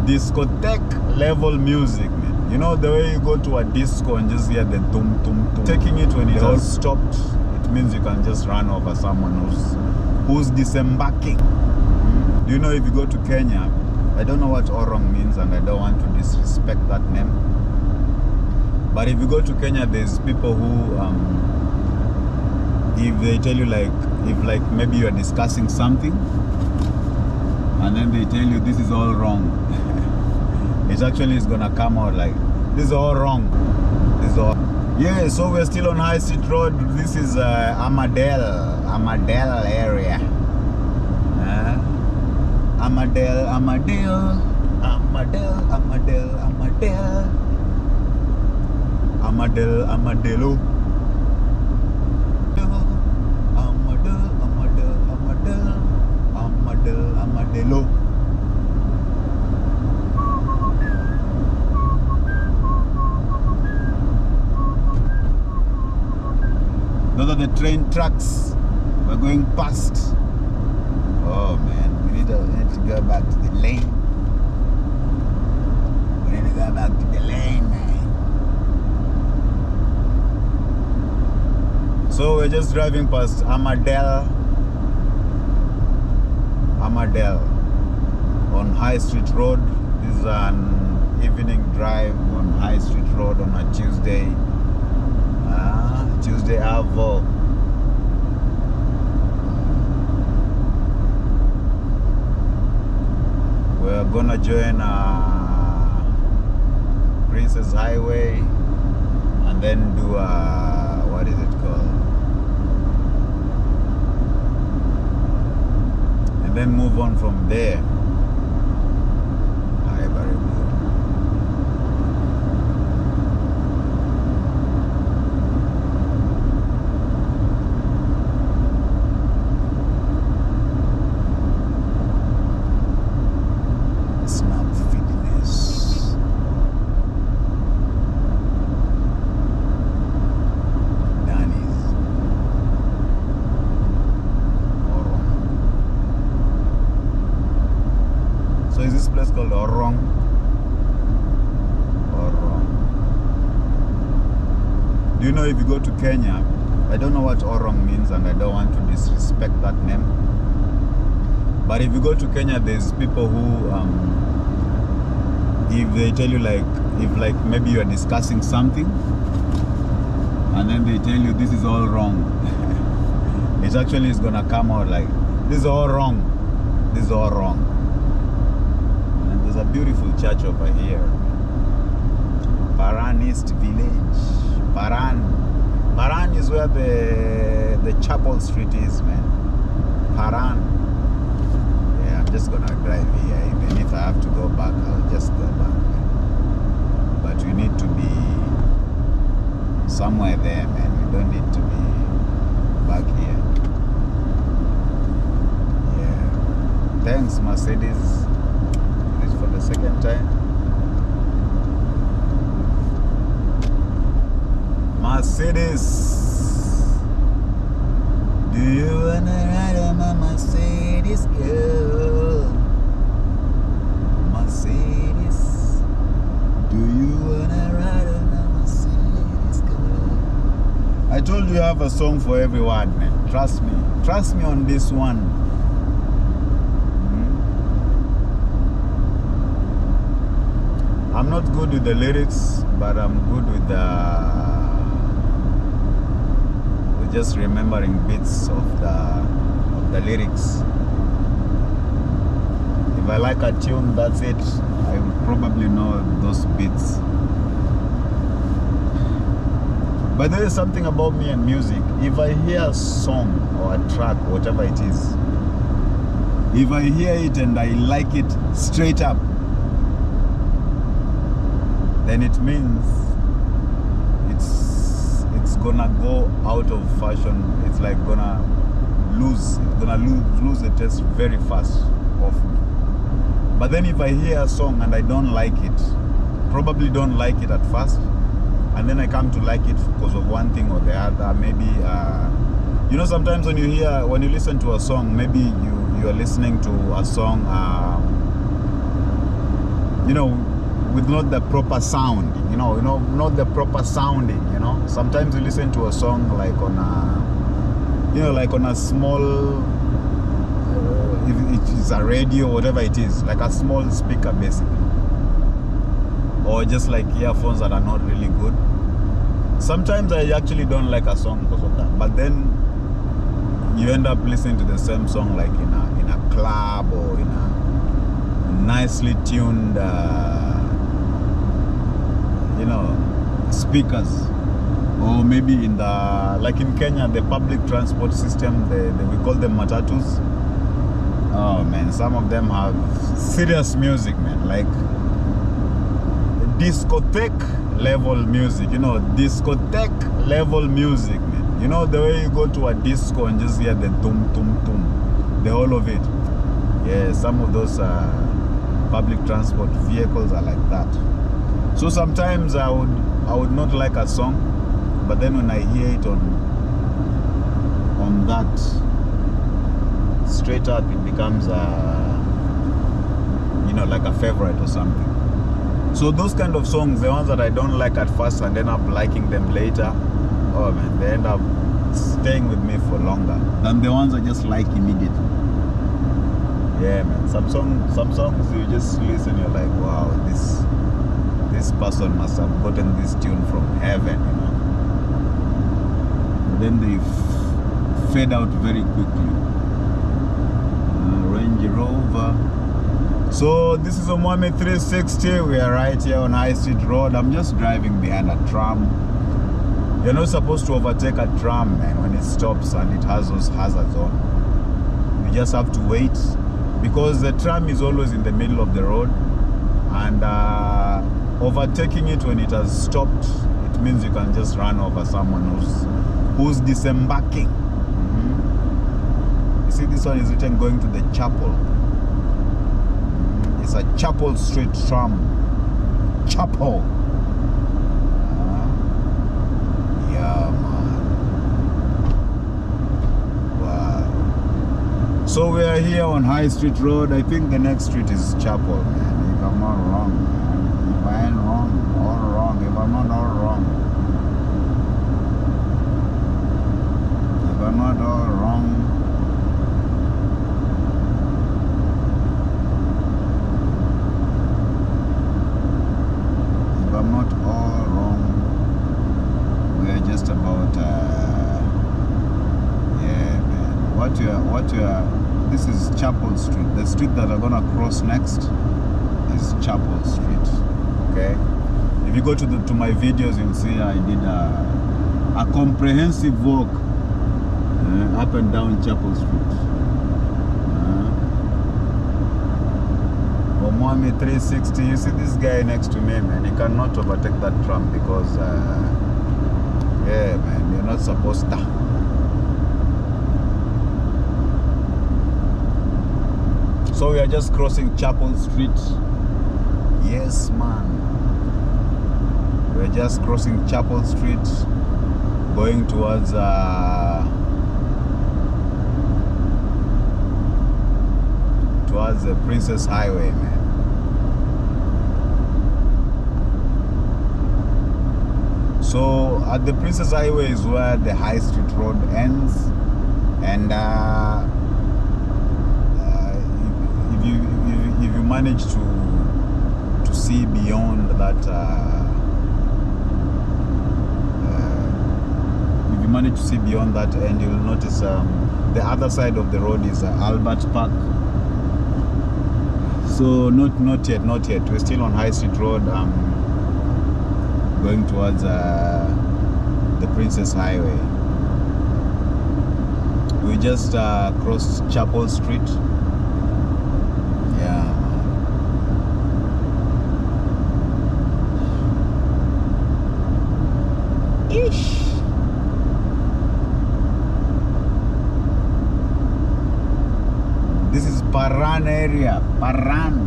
discotheque level music, man. You know the way you go to a disco and just hear the tum tum tum. Taking it when it has stopped, it means you can just run over someone who's disembarking. Do you know if you go to Kenya, I don't know what Orong means and I don't want to disrespect that name. But if you go to Kenya, there's people who, if they tell you if maybe you are discussing something, and then they tell you this is all wrong, it actually is gonna come out like, this is all wrong. This is all. Yeah, so we're still on High Street Road. This is Armadale area. Armadale. Those are the train tracks we're going past. Oh man, we need to go back to the lane. We need to go back to the lane, man. So we're just driving past Armadale on High Street Road. This is an evening drive on High Street Road on a Tuesday Avo. We're gonna join Princess Highway and then do what is it called? And then move on from there. Called Orong. Do you know if you go to Kenya, I don't know what Orong means and I don't want to disrespect that name. But if you go to Kenya, there's people who, if they tell you if maybe you are discussing something, and then they tell you this is all wrong, it actually is gonna come out like, this is all wrong. This is all wrong. A beautiful church over here, Paran East Village. Paran is where the Chapel Street is, man. Paran. Yeah, I'm just gonna drive here. Even if I have to go back, I'll just go back, man. But we need to be somewhere there, man. We don't need to be back here. Yeah. Thanks, Mercedes. For the second time. Mercedes. Do you wanna ride on my Mercedes, girl? Mercedes. Do you wanna ride on my Mercedes, girl? I told you I have a song for everyone, man. Trust me. Trust me on this one. I'm not good with the lyrics, but I'm good with just remembering bits of the lyrics. If I like a tune, that's it. I will probably know those bits. But there is something about me and music. If I hear a song or a track, whatever it is, if I hear it and I like it straight up, then it means it's gonna go out of fashion. It's like gonna lose the taste very fast of me. But then if I hear a song and I don't like it, probably don't like it at first, and then I come to like it because of one thing or the other, maybe you know, sometimes when you listen to a song, maybe you are listening to a song you know, with not the proper sound, not the proper sounding, Sometimes you listen to a song like on a, like on a small, if it's a radio, whatever it is, like a small speaker basically. Or just like earphones that are not really good. Sometimes I actually don't like a song because of that. But then you end up listening to the same song like in a club or in a nicely tuned, speakers. Or maybe in the, like in Kenya, the public transport system, we call them matatus. Oh man, some of them have serious music, man. Like discotheque level music, discotheque level music, man. The way you go to a disco and just hear the tum tum tum, the whole of it. Yeah, some of those public transport vehicles are like that. So sometimes I would not like a song, but then when I hear it on that, straight up it becomes like a favorite or something. So those kind of songs, the ones that I don't like at first and end up liking them later, oh man, they end up staying with me for longer than the ones I just like immediately. Yeah man, some songs you just listen, you're like, wow, this person must have gotten this tune from heaven, And then they fade out very quickly. Range Rover. So this is Omwami 360. We are right here on High Street Road. I'm just driving behind a tram. You're not supposed to overtake a tram, man, when it stops and it has those hazards on. You just have to wait because the tram is always in the middle of the road, and overtaking it when it has stopped, it means you can just run over someone who's disembarking. You see, this one is written going to the chapel. It's a Chapel Street tram. Chapel. Yeah, man. Wow. So we are here on High Street Road. I think the next street is Chapel, man. If I'm not wrong, man. If I ain't wrong, all wrong. If I'm not all wrong. If I'm not all wrong. I'm not all wrong. We are just about yeah man. This is Chapel Street. The street that I'm gonna cross next is Chapel Street. Okay. If you go to my videos, you'll see I did a comprehensive walk up and down Chapel Street. Omwami 360. You see this guy next to me, man. He cannot overtake that tram because, yeah, man, you're not supposed to. So we are just crossing Chapel Street. Yes, man. We're just crossing Chapel Street, going towards the Princess Highway, man. So at the Princess Highway is where the High Street Road ends, and if you manage to see beyond that, if you manage to see beyond that end, you'll notice the other side of the road is Albert Park. So not yet. We're still on High Street Road. Going towards the Princess Highway. We just crossed Chapel Street. Yeah. Ish. This is Paran area. Paran.